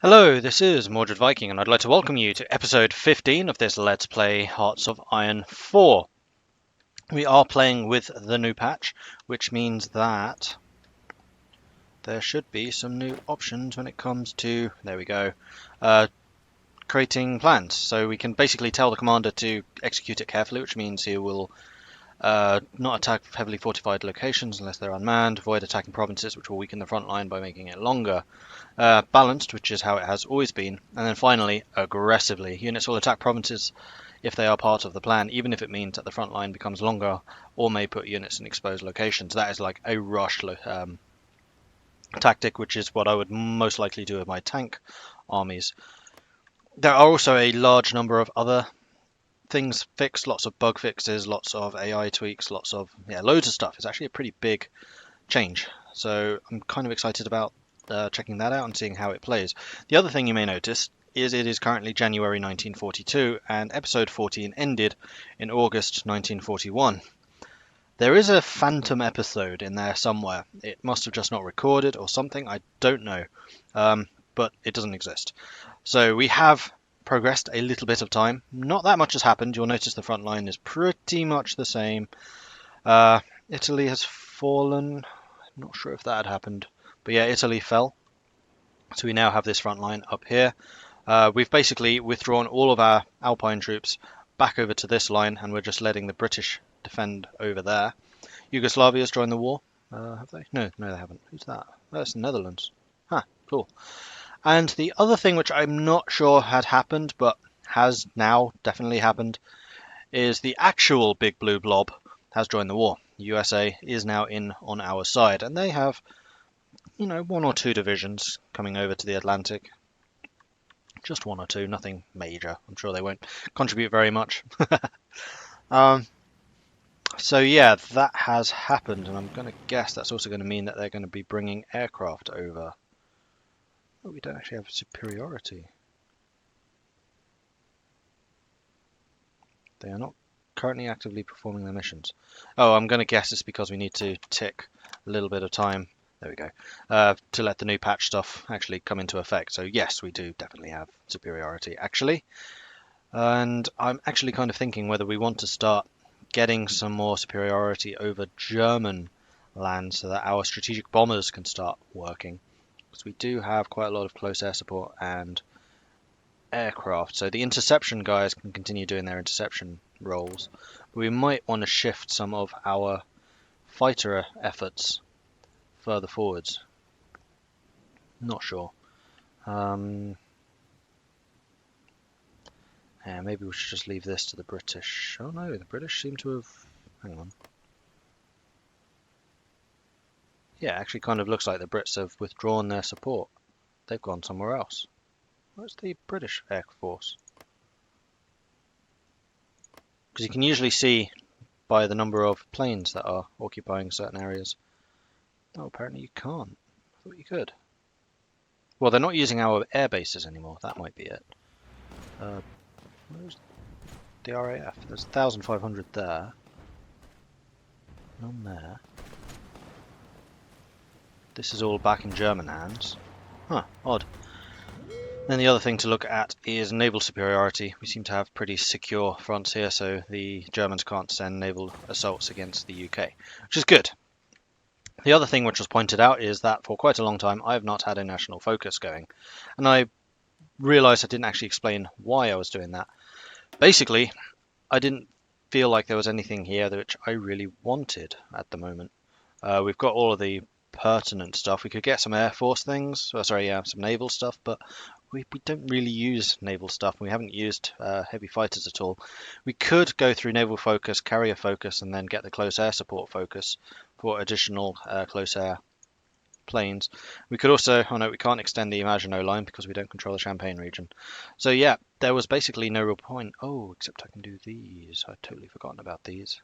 Hello, this is Mordred Viking, and I'd like to welcome you to episode 15 of this Let's Play Hearts of Iron 4. We are playing with the new patch, which means that there should be some new options when it comes to, there we go, creating plans. So we can basically tell the commander to execute it carefully, which means he will not attack heavily fortified locations unless they're unmanned, avoid attacking provinces, which will weaken the front line by making it longer. Balanced, which is how it has always been. And then finally, aggressively. Units will attack provinces if they are part of the plan, even if it means that the front line becomes longer or may put units in exposed locations. That is like a rush tactic, which is what I would most likely do with my tank armies. There are also a large number of other things fixed, lots of bug fixes, lots of AI tweaks, lots of loads of stuff. It's actually a pretty big change, so I'm kind of excited about checking that out and seeing how it plays. The other thing you may notice is it is currently January 1942 and episode 14 ended in August 1941. There is a phantom episode in there somewhere. It must have just not recorded or something, I don't know, but it doesn't exist. So we have progressed a little bit of time. Not that much has happened. You'll notice the front line is pretty much the same. Italy has fallen. I'm not sure if that had happened, but yeah, Italy fell. So we now have this front line up here. We've basically withdrawn all of our Alpine troops back over to this line, and we're just letting the British defend over there. Yugoslavia's joined the war. Have they? No, they haven't. Who's that? That's the Netherlands. Huh, cool. And the other thing which I'm not sure had happened, but has now definitely happened, is the actual big blue blob has joined the war. USA is now in on our side, and they have, one or two divisions coming over to the Atlantic. Just one or two, nothing major. I'm sure they won't contribute very much. So yeah, that has happened, and I'm going to guess that's also going to mean that they're going to be bringing aircraft over. Oh, we don't actually have superiority. They are not currently actively performing their missions. Oh, I'm going to guess it's because we need to tick a little bit of time. There we go. To let the new patch stuff actually come into effect. So yes, we do definitely have superiority, actually. And I'm actually kind of thinking whether we want to start getting some more superiority over German land so that our strategic bombers can start working. Because we do have quite a lot of close air support and aircraft, so the interception guys can continue doing their interception roles. But we might want to shift some of our fighter efforts further forwards. Not sure. Yeah, maybe we should just leave this to the British. Oh no, the British seem to have... Hang on. Yeah, actually kind of looks like the Brits have withdrawn their support. They've gone somewhere else. Where's the British Air Force? Because you can usually see by the number of planes that are occupying certain areas. Oh, apparently you can't. I thought you could. Well, they're not using our air bases anymore. That might be it. Where's the RAF? There's 1,500 there. None there. This is all back in German hands. Huh, odd. Then the other thing to look at is naval superiority. We seem to have pretty secure fronts here, so the Germans can't send naval assaults against the UK, which is good. The other thing which was pointed out is that for quite a long time I have not had a national focus going, and I realised I didn't actually explain why I was doing that. Basically, I didn't feel like there was anything here which I really wanted at the moment. We've got all of the pertinent stuff. We could get some Air Force things, some naval stuff, but we don't really use naval stuff. We haven't used heavy fighters at all. We could go through naval focus, carrier focus, and then get the close air support focus for additional close air planes. We could also, oh no, we can't extend the Maginot Line because we don't control the Champagne region. So yeah, there was basically no real point. Oh, except I can do these. I'd totally forgotten about these.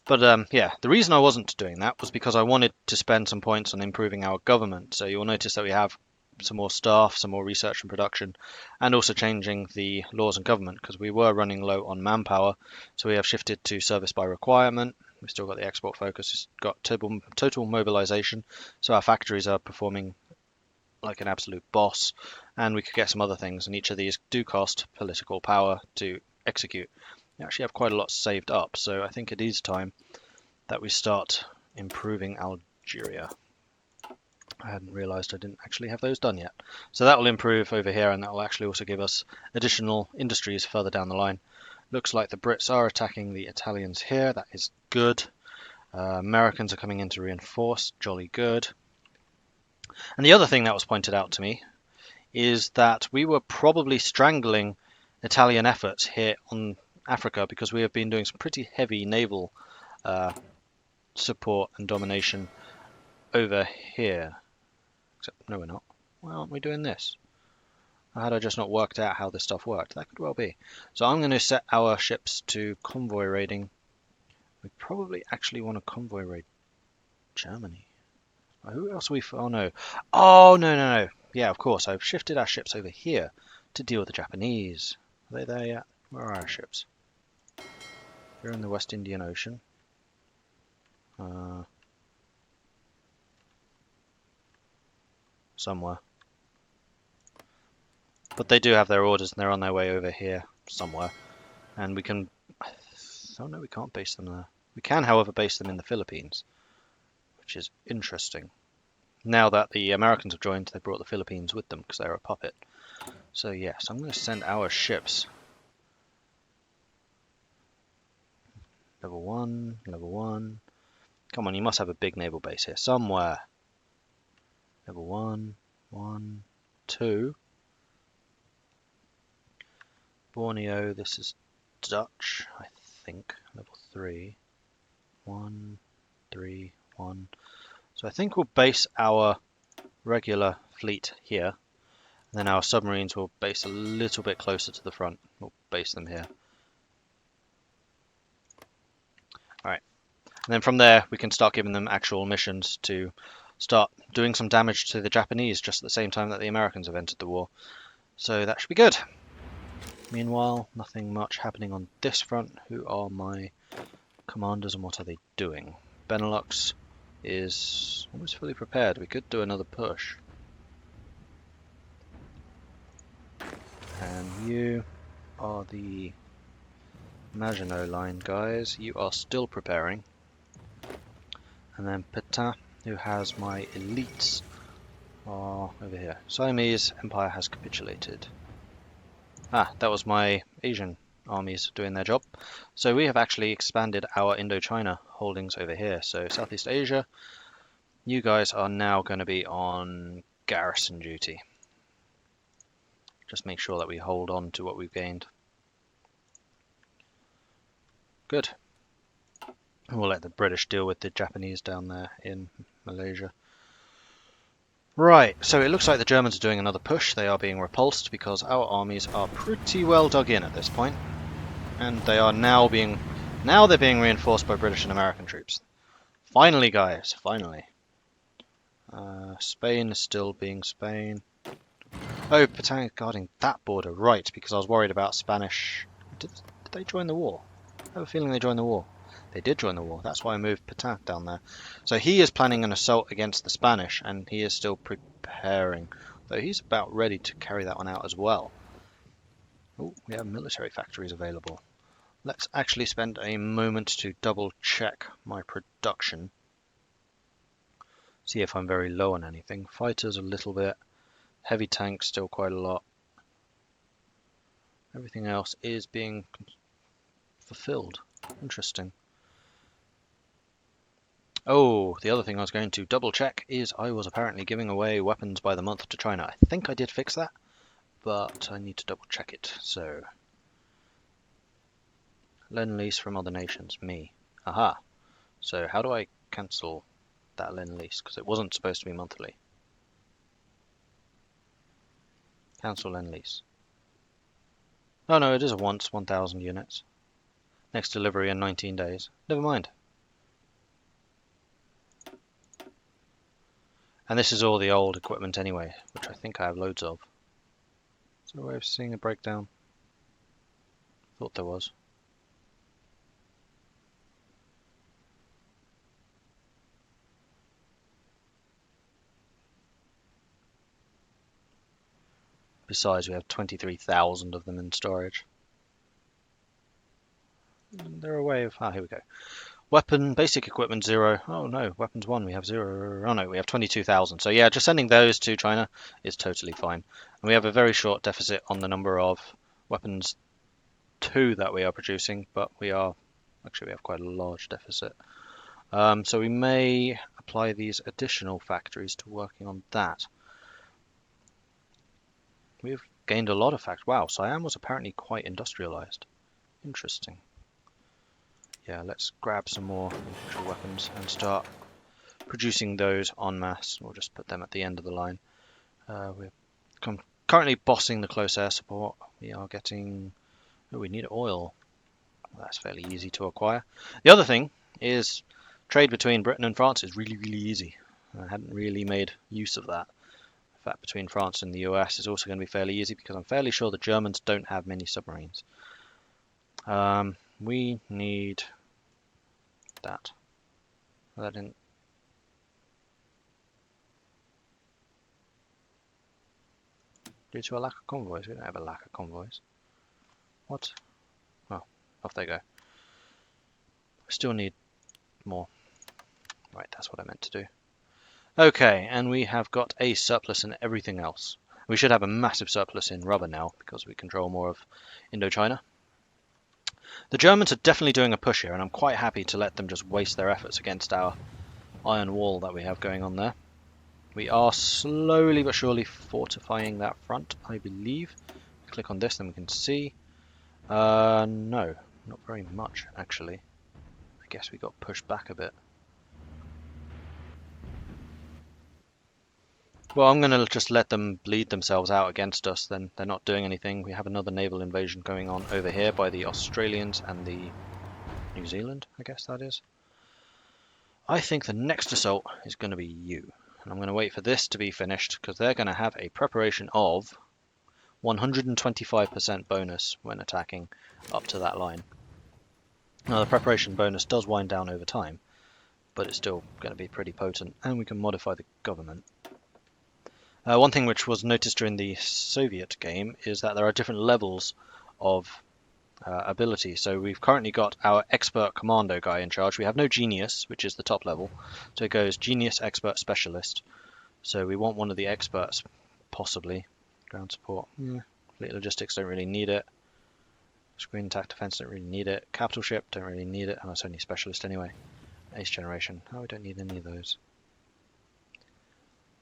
But yeah, the reason I wasn't doing that was because I wanted to spend some points on improving our government. So you'll notice that we have some more staff, some more research and production, and also changing the laws and government because we were running low on manpower. So we have shifted to service by requirement. We've still got the export focus. It's got total mobilization. So our factories are performing like an absolute boss, and we could get some other things, and each of these do cost political power to execute. We actually have quite a lot saved up, so I think it is time that we start improving Algeria. I hadn't realised I didn't actually have those done yet. So that will improve over here, and that will actually also give us additional industries further down the line. Looks like the Brits are attacking the Italians here. That is good. Americans are coming in to reinforce. Jolly good. And the other thing that was pointed out to me is that we were probably strangling Italian efforts here on Africa because we have been doing some pretty heavy naval support and domination over here. Except, no, we're not. Why aren't we doing this? Or had I just not worked out how this stuff worked? That could well be. So I'm going to set our ships to convoy raiding. We probably actually want to convoy raid Germany. Who else are we? Oh no. Oh no, no, no. Yeah, of course. I've shifted our ships over here to deal with the Japanese. Are they there yet? Where are our ships? They're in the West Indian Ocean. Somewhere. But they do have their orders and they're on their way over here somewhere. And we can... Oh no, we can't base them there. We can, however, base them in the Philippines, which is interesting. Now that the Americans have joined, they brought the Philippines with them because they're a puppet. So yes, I'm going to send our ships. Level 1, level 1. Come on, you must have a big naval base here somewhere. Level 1, 1, 2. Borneo, this is Dutch, I think. Level 3. 1, 3, 1. So I think we'll base our regular fleet here. And then our submarines will base a little bit closer to the front. We'll base them here. Alright. And then from there, we can start giving them actual missions to start doing some damage to the Japanese just at the same time that the Americans have entered the war. So that should be good. Meanwhile, nothing much happening on this front. Who are my commanders and what are they doing? Benelux is almost fully prepared. We could do another push. And you are the Maginot Line guys. You are still preparing. And then Petain, who has my elites, are over here. Siamese Empire has capitulated. Ah, that was my Asian armies doing their job. So we have actually expanded our Indochina holdings over here. So Southeast Asia, you guys are now going to be on garrison duty. Just make sure that we hold on to what we've gained. Good. We'll let the British deal with the Japanese down there in Malaysia. Right, so it looks like the Germans are doing another push. They are being repulsed because our armies are pretty well dug in at this point. And they are now being reinforced by British and American troops. Finally, guys, finally. Spain is still being Spain. Oh, Petain guarding that border, right, because I was worried about Spanish... Did they join the war? I have a feeling they joined the war. They did join the war. That's why I moved Petain down there. So he is planning an assault against the Spanish, and he is still preparing. Though he's about ready to carry that one out as well. Oh, we have military factories available. Let's actually spend a moment to double check my production. See if I'm very low on anything. Fighters a little bit. Heavy tanks still quite a lot. Everything else is being fulfilled. Interesting. Oh, the other thing I was going to double check is I was apparently giving away weapons by the month to China. I think I did fix that, but I need to double check it. So, Lend-Lease from other nations, me. Aha. So how do I cancel that Lend-Lease? Because it wasn't supposed to be monthly. Cancel Lend-Lease. Oh no, it is a once, 1,000 units. Next delivery in 19 days. Never mind. And this is all the old equipment anyway, which I think I have loads of. Is there a way of seeing a breakdown? Thought there was. Besides, we have 23,000 of them in storage. They're a way of... Ah, here we go. Weapon, basic equipment, 0. Oh no, weapons 1, we have 0. Oh no, we have 22,000. So yeah, just sending those to China is totally fine. And we have a very short deficit on the number of weapons 2 that we are producing, but we have quite a large deficit. So we may apply these additional factories to working on that. We've gained a lot of factories. Wow, Siam was apparently quite industrialized. Interesting. Yeah, let's grab some more infantry weapons and start producing those en masse. We'll just put them at the end of the line. We're currently bossing the close air support. We are getting... Oh, we need oil. That's fairly easy to acquire. The other thing is trade between Britain and France is really, really easy. I hadn't really made use of that. In fact, between France and the US is also going to be fairly easy because I'm fairly sure the Germans don't have many submarines. We need that. That didn't... Due to a lack of convoys. We don't have a lack of convoys. What? Oh, off they go. We still need more. Right, that's what I meant to do. Okay, and we have got a surplus in everything else. We should have a massive surplus in rubber now because we control more of Indochina. The Germans are definitely doing a push here, and I'm quite happy to let them just waste their efforts against our iron wall that we have going on there. We are slowly but surely fortifying that front, I believe. Click on this, then we can see. No, not very much, actually. I guess we got pushed back a bit. Well, I'm going to just let them bleed themselves out against us, then they're not doing anything. We have another naval invasion going on over here by the Australians and the New Zealand, I guess that is. I think the next assault is going to be you. And I'm going to wait for this to be finished, because they're going to have a preparation of 125% bonus when attacking up to that line. Now, the preparation bonus does wind down over time, but it's still going to be pretty potent, and we can modify the government. One thing which was noticed during the Soviet game is that there are different levels of ability. So we've currently got our expert commando guy in charge. We have no genius, which is the top level. So it goes genius, expert, specialist. So we want one of the experts, possibly. Ground support. Fleet logistics, don't really need it. Screen attack defense, don't really need it. Capital ship, don't really need it. And it's only specialist anyway. Ace generation. Oh, we don't need any of those.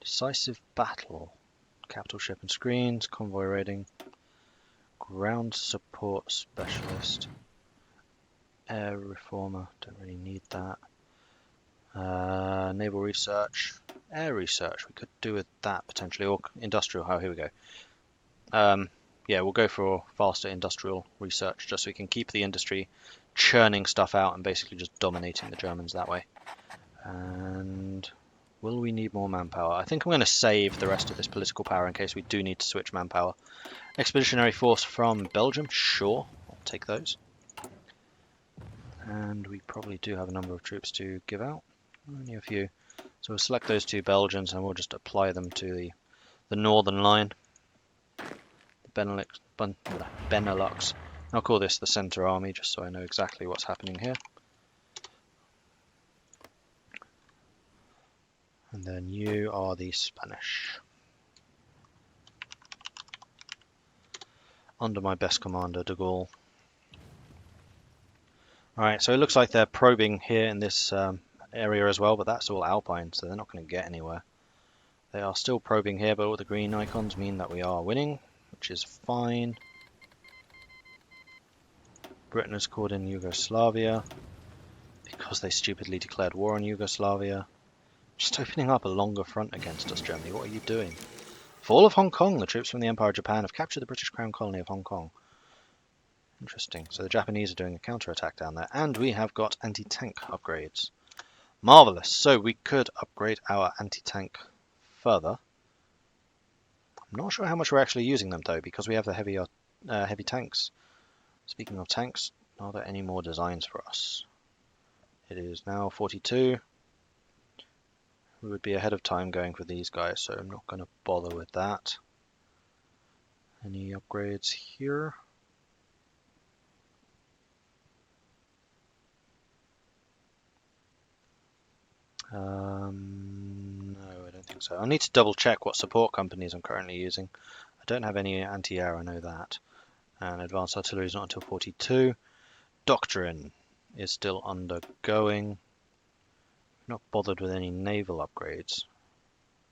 Decisive battle. Capital ship and screens. Convoy raiding. Ground support specialist. Air reformer. Don't really need that. Naval research. Air research. We could do with that potentially. Or industrial. Oh, here we go. Yeah, we'll go for faster industrial research just so we can keep the industry churning stuff out and basically just dominating the Germans that way. And will we need more manpower? I think I'm going to save the rest of this political power in case we do need to switch manpower. Expeditionary force from Belgium, sure, I'll take those. And we probably do have a number of troops to give out, only a few. So we'll select those 2 Belgians and we'll just apply them to the northern line. The Benelux. I'll call this the Centre Army just so I know exactly what's happening here. And then you are the Spanish. Under my best commander, de Gaulle. Alright, so it looks like they're probing here in this area as well, but that's all Alpine, so they're not going to get anywhere. They are still probing here, but all the green icons mean that we are winning, which is fine. Britain has called in Yugoslavia because they stupidly declared war on Yugoslavia. Just opening up a longer front against us, Germany. What are you doing? Fall of Hong Kong. The troops from the Empire of Japan have captured the British Crown colony of Hong Kong. Interesting. So the Japanese are doing a counterattack down there. And we have got anti-tank upgrades. Marvellous. So we could upgrade our anti-tank further. I'm not sure how much we're actually using them, though, because we have the heavy tanks. Speaking of tanks, are there any more designs for us? It is now 42. We would be ahead of time going for these guys, so I'm not going to bother with that. Any upgrades here? No, I don't think so. I need to double check what support companies I'm currently using. I don't have any anti-air, I know that. And advanced artillery is not until 42. Doctrine is still undergoing. Not bothered with any naval upgrades,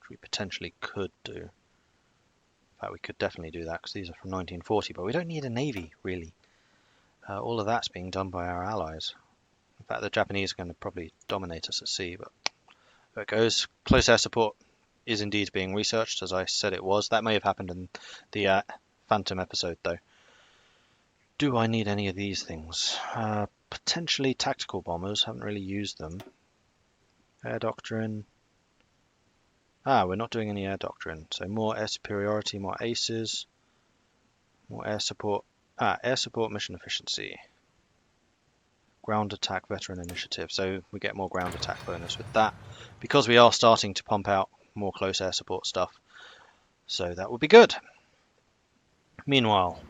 which we potentially could do. In fact, we could definitely do that because these are from 1940, but we don't need a navy, really. All of that's being done by our allies. In fact, the Japanese are going to probably dominate us at sea, but there it goes. Close air support is indeed being researched, as I said it was. That may have happened in the Phantom episode, though. Do I need any of these things? Potentially tactical bombers. Haven't really used them. Air doctrine. We're not doing any air doctrine. So more air superiority, more aces, more air support. Air support mission efficiency. Ground attack veteran initiative. So we get more ground attack bonus with that because we are starting to pump out more close air support stuff. So that would be good. Meanwhile,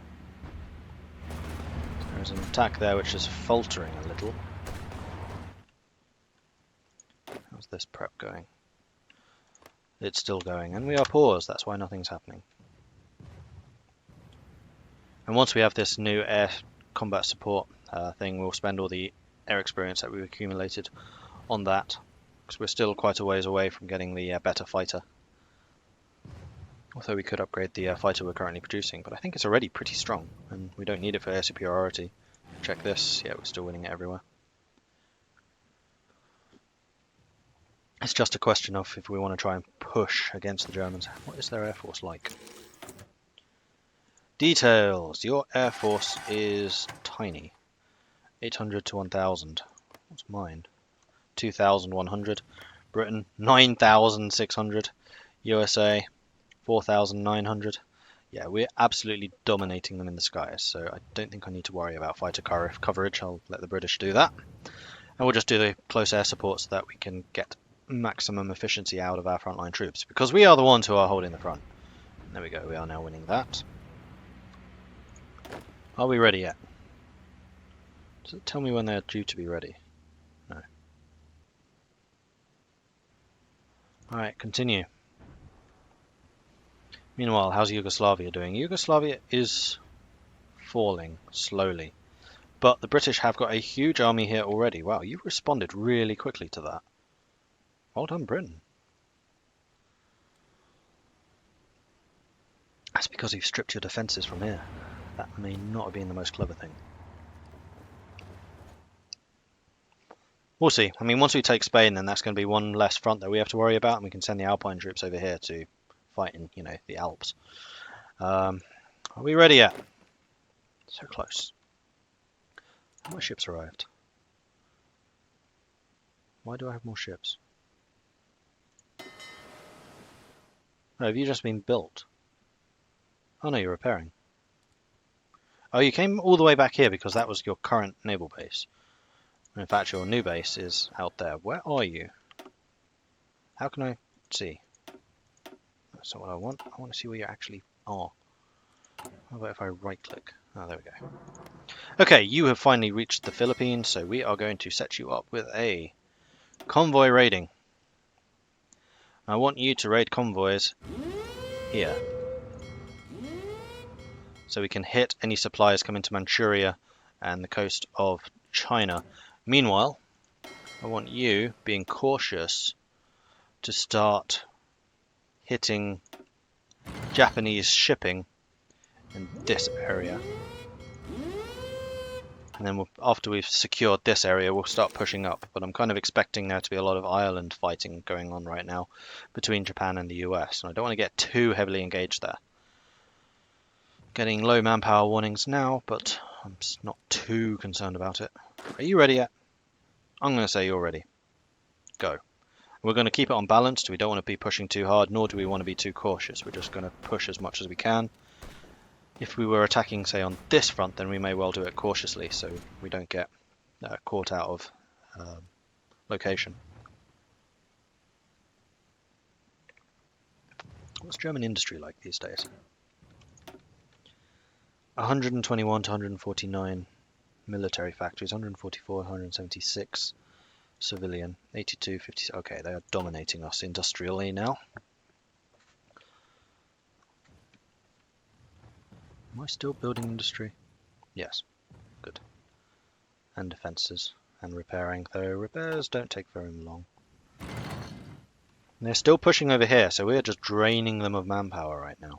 there's an attack there which is faltering a little. How's this prep going? It's still going, and we are paused. That's why nothing's happening. And once we have this new air combat support thing, we'll spend all the air experience that we've accumulated on that, because we're still quite a ways away from getting the better fighter. Although we could upgrade the fighter we're currently producing, but I think it's already pretty strong, and we don't need it for air superiority. Check this. Yeah, we're still winning it everywhere. It's just a question of if we want to try and push against the Germans. What is their air force like? Details. Your air force is tiny. 800 to 1,000. What's mine? 2,100. Britain, 9,600. USA, 4,900. Yeah, we're absolutely dominating them in the skies, so I don't think I need to worry about fighter coverage. I'll let the British do that. And we'll just do the close air support so that we can get maximum efficiency out of our frontline troops, because we are the ones who are holding the front. There we go, we are now winning that. Are we ready yet? Does it tell me when they're due to be ready? No. Alright, continue. Meanwhile, how's Yugoslavia doing? Yugoslavia is falling slowly, but the British have got a huge army here already. Wow, you responded really quickly to that. Well done, Britain. That's because you've stripped your defences from here. That may not have been the most clever thing. We'll see. I mean, once we take Spain, then that's going to be one less front that we have to worry about, and we can send the Alpine troops over here to fight in, the Alps. Are we ready yet? So close. How many ships arrived? Why do I have more ships? Oh, have you just been built? Oh no, you're repairing. Oh, you came all the way back here because that was your current naval base. In fact, your new base is out there. Where are you? How can I see? That's not what I want. I want to see where you actually are. How about if I right click? Oh, there we go. Okay, you have finally reached the Philippines, so we are going to set you up with a convoy raiding. I want you to raid convoys here, so we can hit any supplies coming to Manchuria and the coast of China. Meanwhile, I want you, being cautious, to start hitting Japanese shipping in this area. And then after we've secured this area, we'll start pushing up. But I'm kind of expecting there to be a lot of island fighting going on right now between Japan and the US. And I don't want to get too heavily engaged there. Getting low manpower warnings now, but I'm not too concerned about it. Are you ready yet? I'm going to say you're ready. Go. We're going to keep it on balanced. We don't want to be pushing too hard, nor do we want to be too cautious. We're just going to push as much as we can. If we were attacking, say, on this front, then we may well do it cautiously, so we don't get caught out of location. What's German industry like these days? 121 to 149 military factories, 144, 176 civilian, 82, 50. Okay, they are dominating us industrially now. Am I still building industry? Yes, good. And defences and repairing, though repairs don't take very long. And they're still pushing over here, so we're just draining them of manpower right now.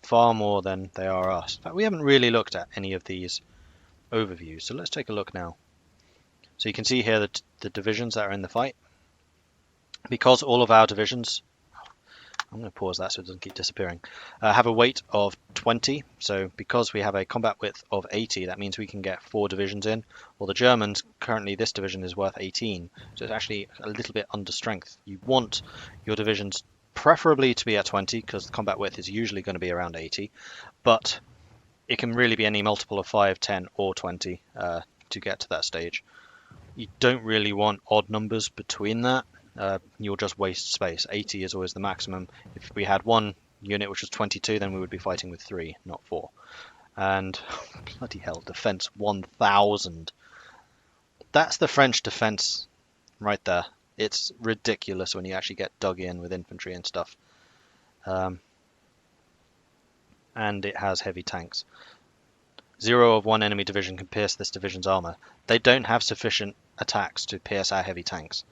Far more than they are us. In fact, we haven't really looked at any of these overviews, so let's take a look now. So you can see here that the divisions that are in the fight. Because all of our divisions, I'm going to pause that so it doesn't keep disappearing, have a weight of 20. So because we have a combat width of 80, that means we can get 4 divisions in. Well, the Germans, currently this division is worth 18, so it's actually a little bit under strength. You want your divisions preferably to be at 20, because the combat width is usually going to be around 80, but it can really be any multiple of 5, 10, or 20 to get to that stage. You don't really want odd numbers between that. You'll just waste space. 80 is always the maximum. If we had one unit which was 22, then we would be fighting with 3, not 4. And bloody hell, defense 1000. That's the French defense right there. It's ridiculous when you actually get dug in with infantry and stuff. And it has heavy tanks. 0 of 1 enemy division can pierce this division's armor. They don't have sufficient attacks to pierce our heavy tanks.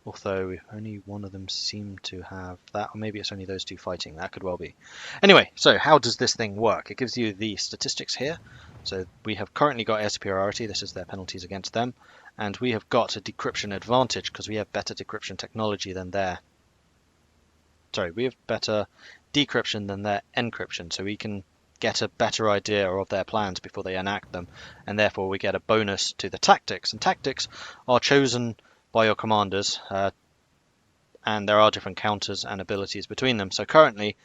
Although only one of them seem to have that, or maybe it's only those 2 fighting. That could well be. Anyway, so how does this thing work? It gives you the statistics here. So we have currently got air superiority. This is their penalties against them. And we have got a decryption advantage because we have better decryption technology than their... Sorry, we have better decryption than their encryption. So we can get a better idea of their plans before they enact them. And therefore we get a bonus to the tactics. And tactics are chosen by your commanders, and there are different counters and abilities between them. So currently,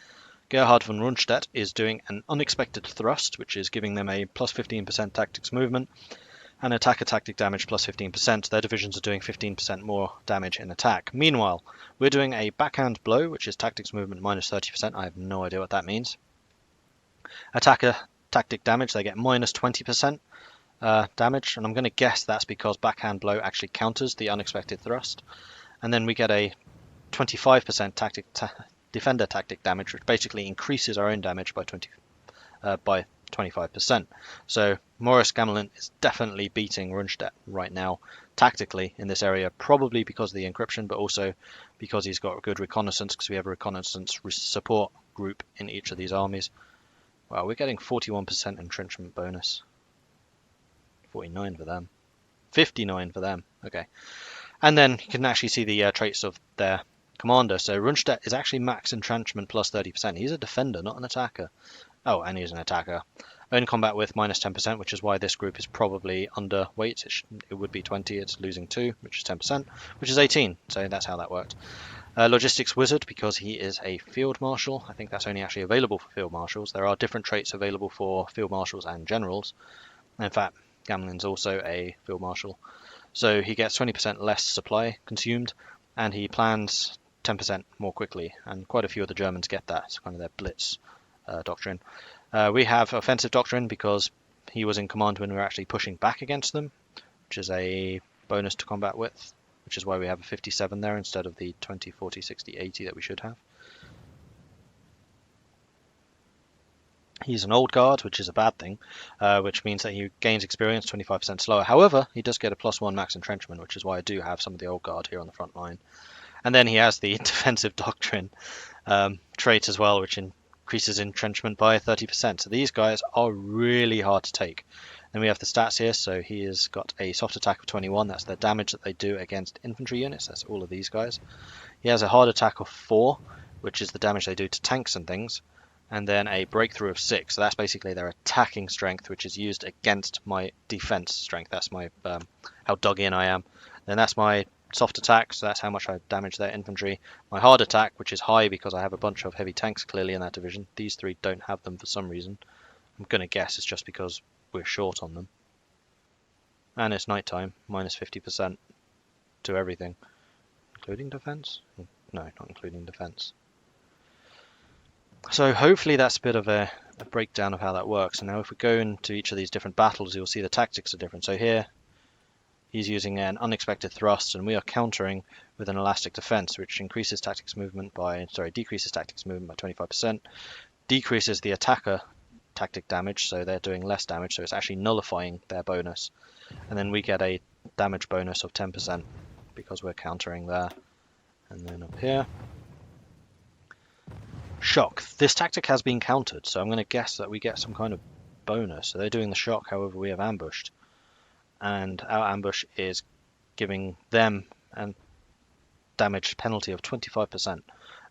Gerhard von Rundstedt is doing an unexpected thrust, which is giving them a plus 15% tactics movement, and attacker tactic damage plus 15%. Their divisions are doing 15% more damage in attack. Meanwhile, we're doing a backhand blow, which is tactics movement minus 30%. I have no idea what that means. Attacker tactic damage, they get minus 20%. Damage, and I'm going to guess that's because backhand blow actually counters the unexpected thrust. And then we get a 25% defender tactic damage, which basically increases our own damage by 25%. So Maurice Gamelin is definitely beating Rundstedt right now tactically in this area, probably because of the encryption, but also because he's got good reconnaissance, because we have a reconnaissance support group in each of these armies. Wow, we're getting 41% entrenchment bonus. 49 for them. 59 for them. Okay. And then you can actually see the traits of their commander. So Rundstedt is actually max entrenchment plus 30%. He's a defender, not an attacker. Oh, and he's an attacker. Own combat with minus 10%, which is why this group is probably underweight. It would be 20. It's losing 2, which is 10%, which is 18. So that's how that worked. Logistics wizard, because he is a field marshal. I think that's only actually available for field marshals. There are different traits available for field marshals and generals. In fact, Gamelin's also a field marshal, so he gets 20% less supply consumed, and he plans 10% more quickly, and quite a few of the Germans get that. It's kind of their blitz doctrine. We have offensive doctrine because he was in command when we were actually pushing back against them, which is a bonus to combat width, which is why we have a 57 there instead of the 20, 40, 60, 80 that we should have. He's an old guard, which is a bad thing, which means that he gains experience 25% slower. However, he does get a +1 max entrenchment, which is why I do have some of the old guard here on the front line. And then he has the defensive doctrine trait as well, which increases entrenchment by 30%. So these guys are really hard to take. Then we have the stats here. So he has got a soft attack of 21. That's the damage that they do against infantry units. That's all of these guys. He has a hard attack of 4, which is the damage they do to tanks and things. And then a breakthrough of 6. So that's basically their attacking strength, which is used against my defense strength. That's my how dug in I am. Then that's my soft attack, so that's how much I damage their infantry. My hard attack, which is high because I have a bunch of heavy tanks clearly in that division. These 3 don't have them for some reason. I'm going to guess it's just because we're short on them. And it's nighttime, minus 50% to everything. Including defense? No, not including defense. So hopefully that's a bit of a a breakdown of how that works. And now if we go into each of these different battles, you'll see the tactics are different. So here, he's using an unexpected thrust, and we are countering with an elastic defense, which decreases tactics movement by 25%, decreases the attacker tactic damage, so they're doing less damage, so it's actually nullifying their bonus. And then we get a damage bonus of 10% because we're countering there. And then up here, shock. This tactic has been countered, so I'm going to guess that we get some kind of bonus. So they're doing the shock, however we have ambushed. And our ambush is giving them a damage penalty of 25%.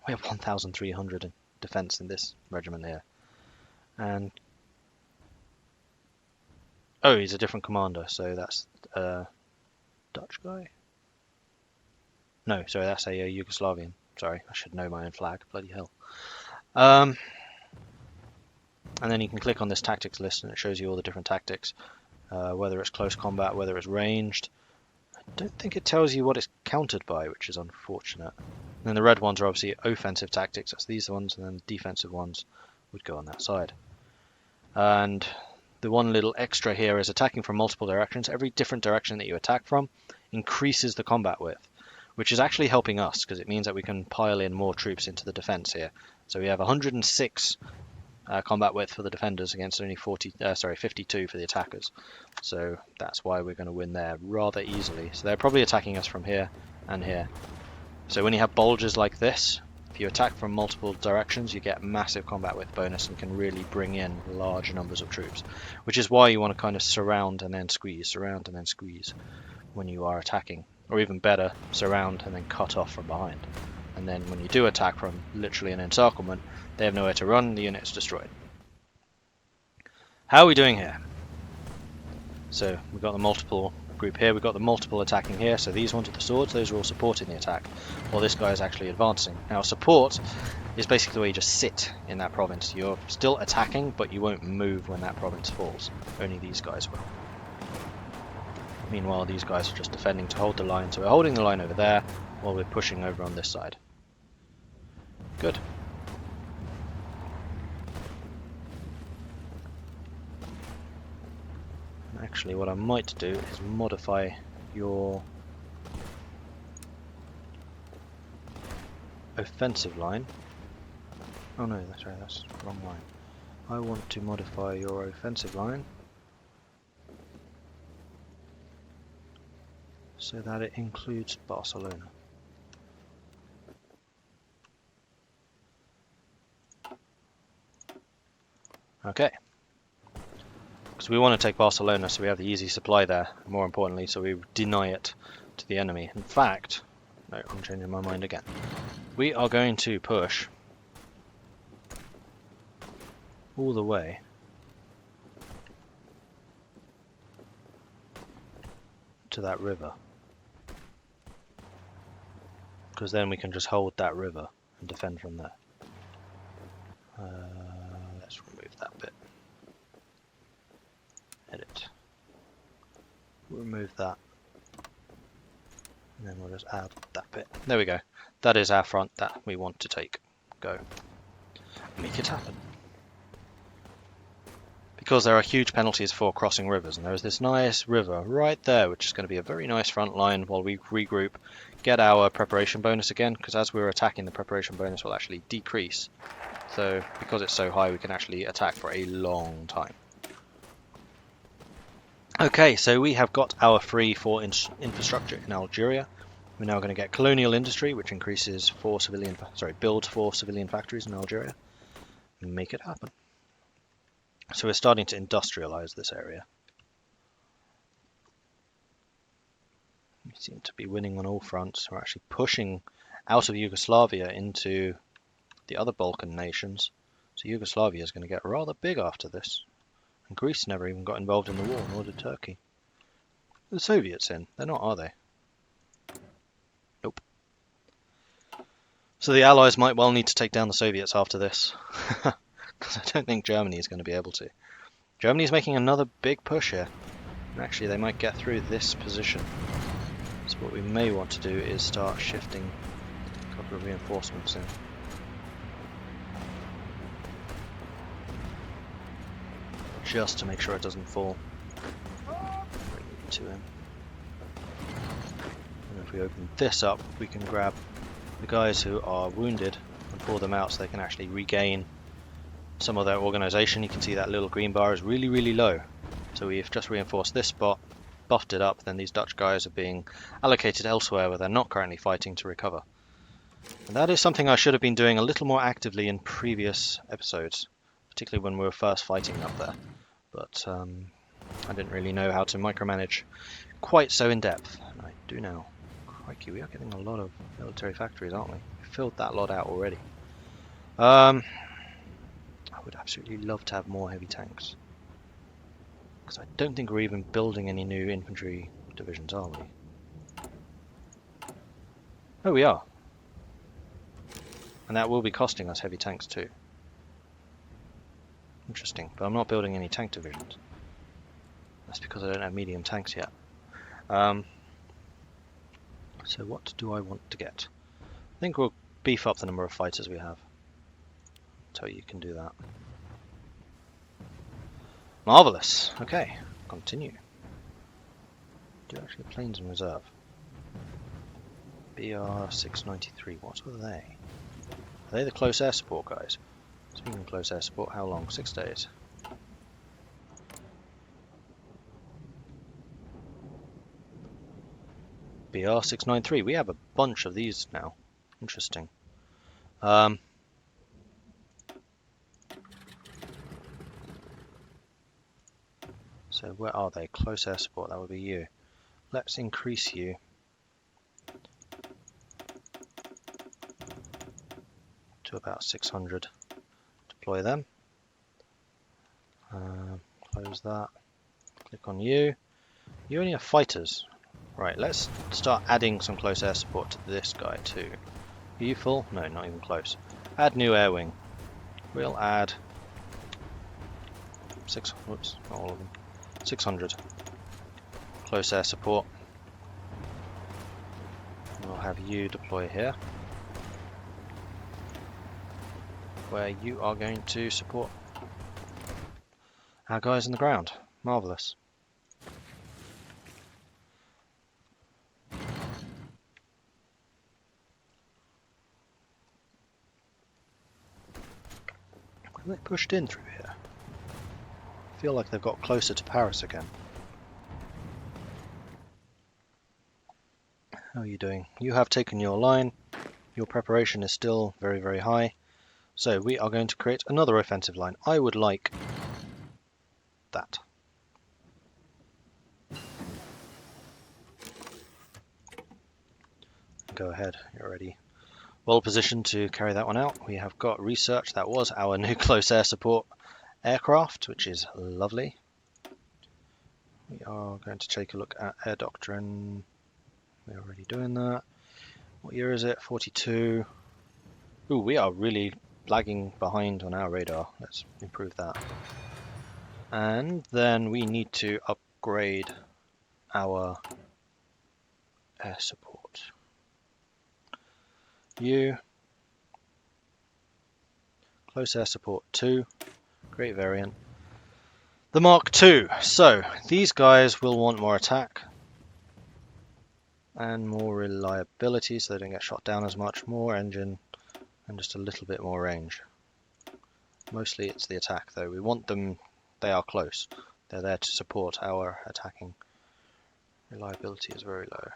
We have 1,300 in defense in this regiment here. And oh, he's a different commander, so that's a Dutch guy? No, sorry, that's a Yugoslavian. Sorry, I should know my own flag, bloody hell. And then you can click on this tactics list and it shows you all the different tactics, whether it's close combat, whether it's ranged. I don't think it tells you what it's countered by, which is unfortunate. And then the red ones are obviously offensive tactics, that's these ones, and then the defensive ones would go on that side. And the one little extra here is attacking from multiple directions. Every different direction that you attack from increases the combat width, which is actually helping us because it means that we can pile in more troops into the defense here. So we have 106 combat width for the defenders against only 52 for the attackers. So that's why we're going to win there rather easily. So they're probably attacking us from here and here. So when you have bulges like this, if you attack from multiple directions, you get massive combat width bonus and can really bring in large numbers of troops, which is why you want to kind of surround and then squeeze when you are attacking. Or even better, surround and then cut off from behind. And then when you do attack from literally an encirclement, they have nowhere to run, the unit's destroyed. How are we doing here? So we've got the multiple group here, we've got the multiple attacking here, so these ones with the swords, those are all supporting the attack, while this guy is actually advancing. Now support is basically the way you just sit in that province. You're still attacking, but you won't move when that province falls. Only these guys will. Meanwhile, these guys are just defending to hold the line, so we're holding the line over there, while we're pushing over on this side. Good. Actually, what I might do is modify your offensive line. Oh no, that's right, that's the wrong line. I want to modify your offensive line so that it includes Barcelona. Okay. Because we want to take Barcelona, so we have the easy supply there. More importantly, so we deny it to the enemy. In fact, no, I'm changing my mind again. We are going to push all the way to that river. Because then we can just hold that river and defend from there. Let's remove that bit. Edit. Remove that. And then we'll just add that bit. There we go. That is our front that we want to take. Go. Make it happen. Because there are huge penalties for crossing rivers, and there is this nice river right there, which is going to be a very nice front line while we regroup, get our preparation bonus again, because as we're attacking, the preparation bonus will actually decrease. So because it's so high, we can actually attack for a long time. Okay, so we have got our free for infrastructure in Algeria. We're now going to get colonial industry, which increases builds 4 civilian factories in Algeria. Make it happen. So we're starting to industrialize this area. We seem to be winning on all fronts. We're actually pushing out of Yugoslavia into the other Balkan nations. So Yugoslavia is going to get rather big after this. And Greece never even got involved in the war, nor did Turkey. The Soviets in? They're not, are they? Nope. So the Allies might well need to take down the Soviets after this. Because I don't think Germany is going to be able to. Germany is making another big push here. And actually they might get through this position. So what we may want to do is start shifting a couple of reinforcements in. just to make sure it doesn't fall. Bring it to him. And if we open this up, we can grab the guys who are wounded and pull them out so they can actually regain some of their organization. You can see that little green bar is really, really low. So we've just reinforced this spot, buffed it up, then these Dutch guys are being allocated elsewhere where they're not currently fighting to recover. And that is something I should have been doing a little more actively in previous episodes, particularly when we were first fighting up there. But I didn't really know how to micromanage quite so in depth, and I do now. Crikey, we are getting a lot of military factories, aren't we? We filled that lot out already. I would absolutely love to have more heavy tanks, because I don't think we're even building any new infantry divisions, are we? Oh, we are. And that will be costing us heavy tanks too. Interesting, but I'm not building any tank divisions. That's because I don't have medium tanks yet. So what do I want to get? I think we'll beef up the number of fighters we have. So you can do that. Marvellous. Okay, continue. Do actually have planes in reserve. BR 693. What are they? Are they the close air support guys? Speaking of close air support, how long? 6 days. BR 693. We have a bunch of these now. Interesting. So where are they? Close air support. That would be you. Let's increase you to about 600. Deploy them. Close that. Click on you. You only have fighters. Right, let's start adding some close air support to this guy too. Are you full? No, not even close. Add new air wing. We'll add 600. Whoops, not all of them. 600 close air support. We'll have you deploy here, where you are going to support our guys on the ground. Marvellous. Have they pushed in through here? I feel like they've got closer to Paris again. How are you doing? You have taken your line. Your preparation is still very, very high. So we are going to create another offensive line. I would like that. Go ahead, you're ready. Well positioned to carry that one out. We have got research. That was our new close air support aircraft, which is lovely. We are going to take a look at air doctrine. We're already doing that. What year is it? 42. Ooh, we are really lagging behind on our radar. Let's improve that. And then we need to upgrade our air support. You. Close air support 2. Great variant. The Mark II. So, these guys will want more attack and more reliability so they don't get shot down as much. More engine and just a little bit more range. Mostly it's the attack though. We want them, they are close. They're there to support our attacking. Reliability is very low.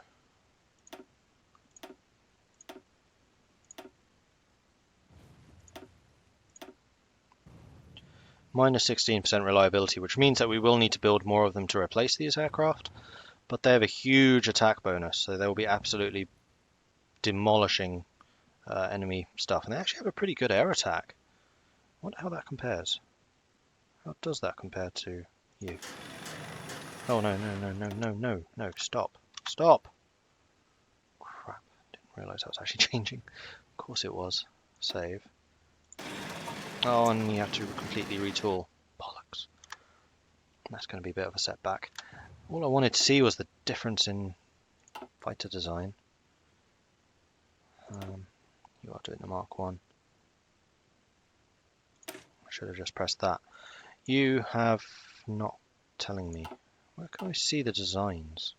Minus 16% reliability, which means that we will need to build more of them to replace these aircraft, but they have a huge attack bonus, so they will be absolutely demolishing enemy stuff. And they actually have a pretty good air attack. I wonder how that compares. How does that compare to you? Oh, no, stop. Stop! Crap, didn't realise that was actually changing. Of course it was. Save. Oh, and you have to completely retool. Bollocks. That's going to be a bit of a setback. All I wanted to see was the difference in fighter design. You are doing the Mark 1. I should have just pressed that. You have not telling me. Where can I see the designs?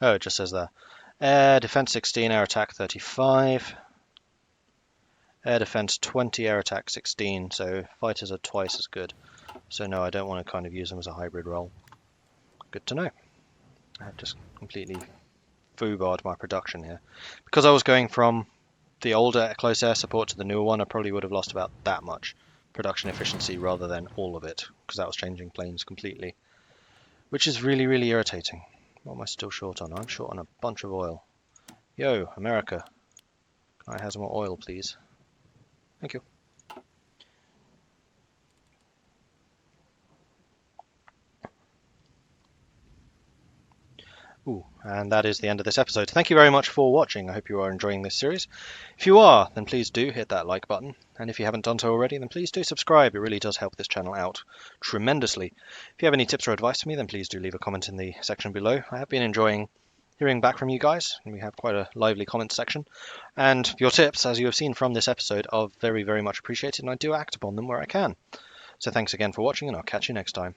Oh, it just says there. Air defense 16, air attack 35. Air defense 20, air attack 16. So fighters are twice as good. So no, I don't want to kind of use them as a hybrid role. Good to know. I've just completely foobarred my production here. Because I was going from the older close air support to the newer one, I probably would have lost about that much production efficiency rather than all of it, because that was changing planes completely. Which is really, really irritating. What am I still short on? I'm short on a bunch of oil. Yo, America. Can I have some more oil, please? Thank you. Ooh, and that is the end of this episode. Thank you very much for watching. I hope you are enjoying this series. If you are, then please do hit that like button. And if you haven't done so already, then please do subscribe. It really does help this channel out tremendously. If you have any tips or advice for me, then please do leave a comment in the section below. I have been enjoying hearing back from you guys, and we have quite a lively comment section. And your tips, as you have seen from this episode, are very, very much appreciated, and I do act upon them where I can. So thanks again for watching, and I'll catch you next time.